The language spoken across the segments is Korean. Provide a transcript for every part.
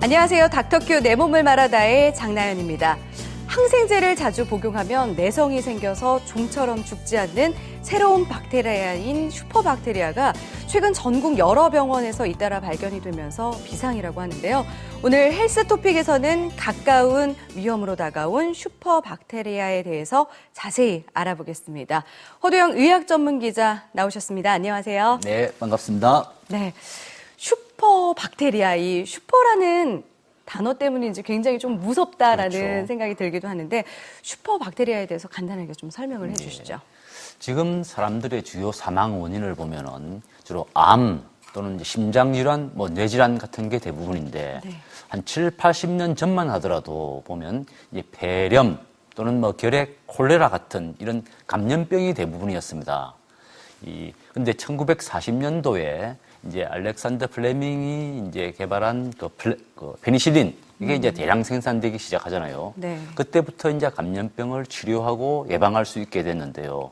안녕하세요. 닥터큐 내 몸을 말하다의 장나연입니다. 항생제를 자주 복용하면 내성이 생겨서 좀처럼 죽지 않는 새로운 박테리아인 슈퍼박테리아가 최근 전국 여러 병원에서 잇따라 발견이 되면서 비상이라고 하는데요. 오늘 헬스토픽에서는 가까운 위험으로 다가온 슈퍼박테리아에 대해서 자세히 알아보겠습니다. 허도영 의학 전문 기자 나오셨습니다. 안녕하세요. 네, 반갑습니다. 네, 슈퍼박테리아, 이 슈퍼라는 단어 때문인지 굉장히 좀 무섭다라는 그렇죠. 생각이 들기도 하는데 슈퍼박테리아에 대해서 간단하게 좀 설명을 해주시죠. 네. 지금 사람들의 주요 사망 원인을 보면은 주로 암 또는 이제 심장질환, 뇌질환 같은 게 대부분인데 네. 한 7, 80년 전만 하더라도 보면 이제 폐렴 또는 결핵, 콜레라 같은 이런 감염병이 대부분이었습니다. 근데 1940년도에 이제 알렉산더 플레밍이 이제 개발한 페니실린 이게 이제 대량 생산되기 시작하잖아요. 네. 그때부터 이제 감염병을 치료하고 예방할 수 있게 됐는데요.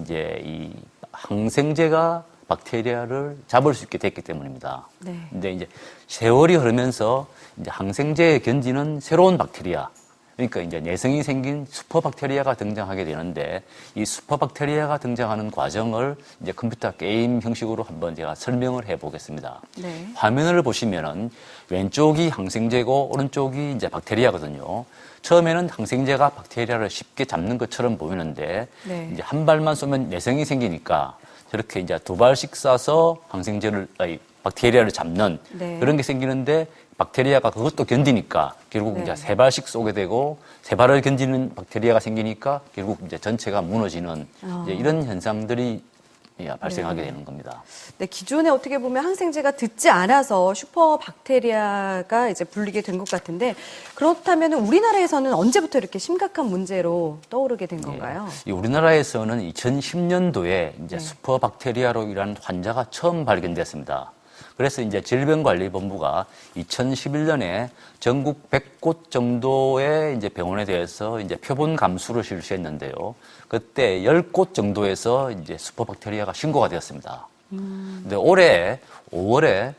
이제 이 항생제가 박테리아를 잡을 수 있게 됐기 때문입니다. 네. 근데 이제 세월이 흐르면서 이제 항생제에 견디는 새로운 박테리아, 그러니까 이제 내성이 생긴 슈퍼박테리아가 등장하게 되는데 이 슈퍼박테리아가 등장하는 과정을 이제 컴퓨터 게임 형식으로 한번 제가 설명을 해보겠습니다. 네. 화면을 보시면은 왼쪽이 항생제고 오른쪽이 이제 박테리아거든요. 처음에는 항생제가 박테리아를 쉽게 잡는 것처럼 보이는데 네. 이제 한 발만 쏘면 내성이 생기니까 저렇게 이제 두 발씩 쏴서 박테리아를 잡는 네. 그런 게 생기는데 박테리아가 그것도 견디니까 결국 네. 이제 세 발씩 쏘게 되고 세 발을 견디는 박테리아가 생기니까 결국 이제 전체가 무너지는 이제 이런 현상들이 발생하게 되는 겁니다. 네, 기존에 어떻게 보면 항생제가 듣지 않아서 슈퍼박테리아가 이제 불리게 된 것 같은데 그렇다면 우리나라에서는 언제부터 이렇게 심각한 문제로 떠오르게 된 건가요? 우리나라에서는 2010년도에 이제 네. 슈퍼박테리아로 인한 환자가 처음 발견됐습니다. 그래서 이제 질병관리본부가 2011년에 전국 100곳 정도의 이제 병원에 대해서 이제 표본 감수를 실시했는데요. 그때 10곳 정도에서 이제 슈퍼박테리아가 신고가 되었습니다. 근데 올해 5월에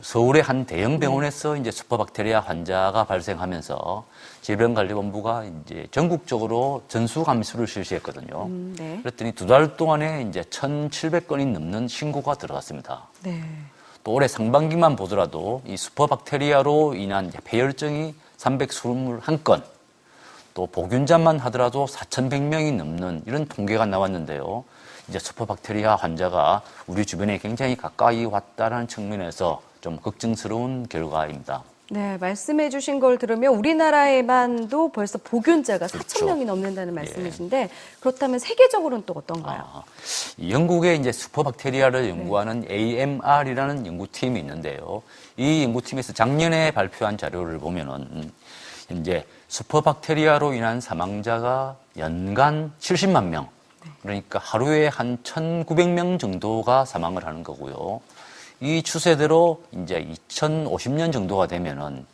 서울의 한 대형 병원에서 이제 슈퍼박테리아 환자가 발생하면서 질병관리본부가 이제 전국적으로 전수 감수를 실시했거든요. 네. 그랬더니 두 달 동안에 이제 1,700건이 넘는 신고가 들어갔습니다. 네. 또 올해 상반기만 보더라도 이 슈퍼박테리아로 인한 폐혈증이 321건, 또 보균자만 하더라도 4,100명이 넘는 이런 통계가 나왔는데요. 이제 슈퍼박테리아 환자가 우리 주변에 굉장히 가까이 왔다는 측면에서 좀 걱정스러운 결과입니다. 네, 말씀해 주신 걸 들으면 우리나라에만도 벌써 보균자가 그렇죠. 4,000명이 넘는다는 말씀이신데 그렇다면 세계적으로는 또 어떤가요? 영국에 이제 슈퍼박테리아를 연구하는 AMR이라는 연구팀이 있는데요. 이 연구팀에서 작년에 발표한 자료를 보면은 현재 슈퍼박테리아로 인한 사망자가 연간 70만 명. 그러니까 하루에 한 1,900명 정도가 사망을 하는 거고요. 이 추세대로 이제 2050년 정도가 되면은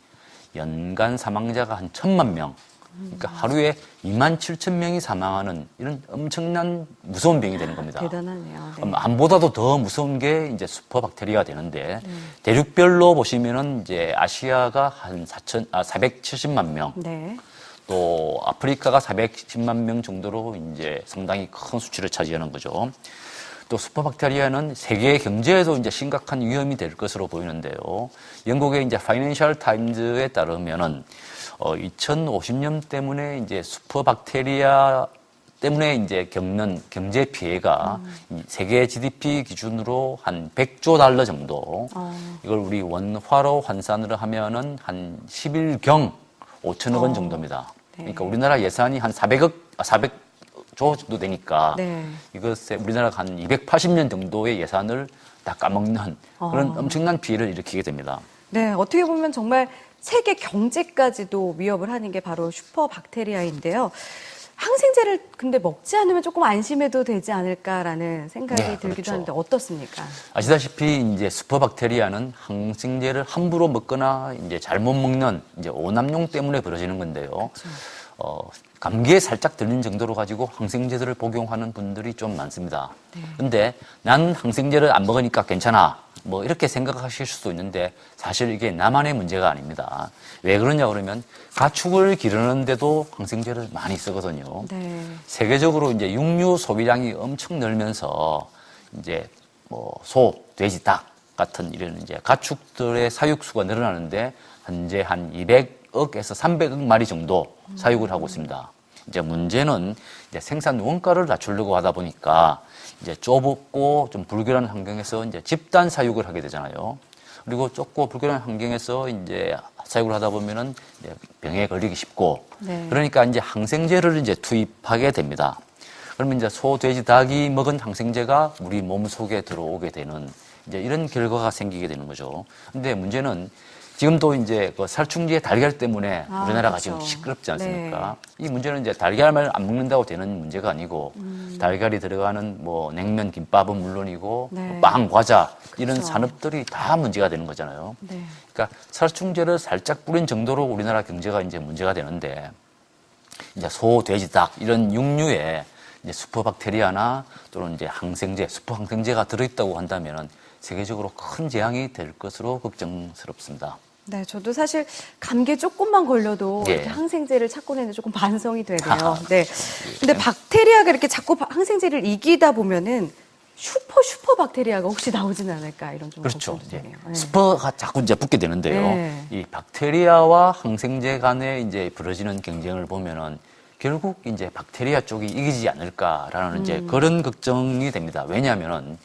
연간 사망자가 한 1,000만 명. 그러니까 하루에 27,000명이 사망하는 이런 엄청난 무서운 병이 되는 겁니다. 대단하네요. 네. 암보다도 더 무서운 게 이제 슈퍼박테리아가 되는데 대륙별로 보시면은 이제 아시아가 한 470만 명. 네. 또 아프리카가 410만 명 정도로 이제 상당히 큰 수치를 차지하는 거죠. 또 슈퍼박테리아는 세계 경제에도 이제 심각한 위험이 될 것으로 보이는데요. 영국의 이제 파이낸셜 타임즈에 따르면은 2050년 때문에 이제 슈퍼박테리아 때문에 이제 겪는 경제 피해가 세계 GDP 기준으로 한 100조 달러 정도. 이걸 우리 원화로 환산을 하면은 한 11경 5천억 원 정도입니다. 네. 그러니까 우리나라 예산이 한 400조 정도 되니까 네. 이것에 우리나라가 한 280년 정도의 예산을 다 까먹는 그런 엄청난 피해를 일으키게 됩니다. 네, 어떻게 보면 정말 세계 경제까지도 위협을 하는 게 바로 슈퍼박테리아인데요. 항생제를 근데 먹지 않으면 조금 안심해도 되지 않을까라는 생각이 들기도 그렇죠. 하는데 어떻습니까? 아시다시피 이제 슈퍼박테리아는 항생제를 함부로 먹거나 이제 잘못 먹는 이제 오남용 때문에 벌어지는 건데요. 그렇죠. 감기에 살짝 들린 정도로 가지고 항생제들을 복용하는 분들이 좀 많습니다. 네. 근데 난 항생제를 안 먹으니까 괜찮아. 뭐 이렇게 생각하실 수도 있는데 사실 이게 나만의 문제가 아닙니다. 왜 그러냐 그러면 가축을 기르는데도 항생제를 많이 쓰거든요. 네. 세계적으로 이제 육류 소비량이 엄청 늘면서 이제 뭐 소, 돼지, 닭 같은 이런 이제 가축들의 사육수가 늘어나는데 현재 한 200억에서 300억 마리 정도 사육을 하고 있습니다. 이제 문제는 이제 생산 원가를 낮추려고 하다 보니까 이제 좁고 좀 불결한 환경에서 이제 집단 사육을 하게 되잖아요. 그리고 좁고 불결한 환경에서 이제 사육을 하다 보면은 이제 병에 걸리기 쉽고 네. 그러니까 이제 항생제를 이제 투입하게 됩니다. 그러면 이제 소, 돼지, 닭이 먹은 항생제가 우리 몸 속에 들어오게 되는 이제 이런 결과가 생기게 되는 거죠. 근데 문제는 지금도 이제 그 살충제 달걀 때문에 우리나라가 그렇죠. 지금 시끄럽지 않습니까? 네. 이 문제는 이제 달걀만 안 먹는다고 되는 문제가 아니고 달걀이 들어가는 뭐 냉면, 김밥은 물론이고 네. 뭐 빵, 과자 이런 그렇죠. 산업들이 다 문제가 되는 거잖아요. 네. 그러니까 살충제를 살짝 뿌린 정도로 우리나라 경제가 이제 문제가 되는데 이제 소, 돼지, 닭 이런 육류에 이제 슈퍼박테리아나 또는 이제 항생제, 슈퍼 항생제가 들어있다고 한다면은 세계적으로 큰 재앙이 될 것으로 걱정스럽습니다. 네, 저도 사실 감기에 조금만 걸려도 예. 이렇게 항생제를 찾고 내는데 조금 반성이 되네요. 네. 근데 박테리아가 이렇게 자꾸 항생제를 이기다 보면은 슈퍼 박테리아가 혹시 나오지는 않을까 이런 좀 그렇죠. 걱정도 이제 되네요. 네. 슈퍼가 자꾸 이제 붙게 되는데요. 네. 이 박테리아와 항생제 간에 이제 벌어지는 경쟁을 보면은 결국 이제 박테리아 쪽이 이기지 않을까라는 이제 그런 걱정이 됩니다. 왜냐하면은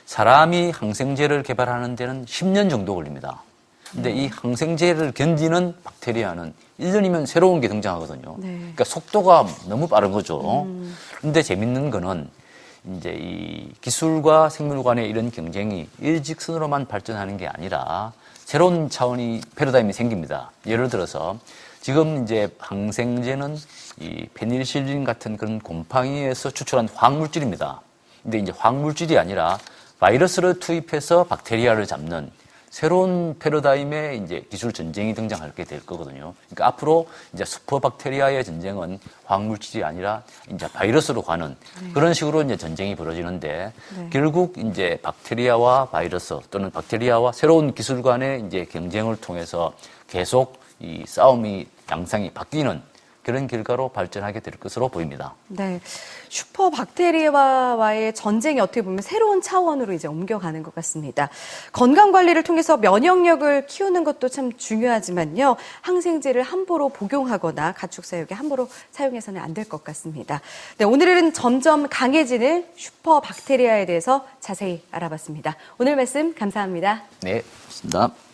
사람이 항생제를 개발하는 데는 10년 정도 걸립니다. 근데 이 항생제를 견디는 박테리아는 1년이면 새로운 게 등장하거든요. 네. 그러니까 속도가 너무 빠른 거죠. 근데 재밌는 거는 이제 이 기술과 생물 간의 이런 경쟁이 일직선으로만 발전하는 게 아니라 새로운 차원이 패러다임이 생깁니다. 예를 들어서 지금 이제 항생제는 이 페니실린 같은 그런 곰팡이에서 추출한 화학물질입니다. 근데 이제 화학물질이 아니라 바이러스를 투입해서 박테리아를 잡는 새로운 패러다임의 이제 기술 전쟁이 등장하게 될 거거든요. 그러니까 앞으로 이제 슈퍼박테리아의 전쟁은 화학물질이 아니라 이제 바이러스로 가는 그런 식으로 이제 전쟁이 벌어지는데 결국 이제 박테리아와 바이러스 또는 박테리아와 새로운 기술 간의 이제 경쟁을 통해서 계속 이 싸움이 양상이 바뀌는 그런 결과로 발전하게 될 것으로 보입니다. 네. 슈퍼 박테리아와의 전쟁이 어떻게 보면 새로운 차원으로 이제 옮겨가는 것 같습니다. 건강 관리를 통해서 면역력을 키우는 것도 참 중요하지만요. 항생제를 함부로 복용하거나 가축 사육에 함부로 사용해서는 안 될 것 같습니다. 네, 오늘은 점점 강해지는 슈퍼 박테리아에 대해서 자세히 알아봤습니다. 오늘 말씀 감사합니다. 네, 고맙습니다.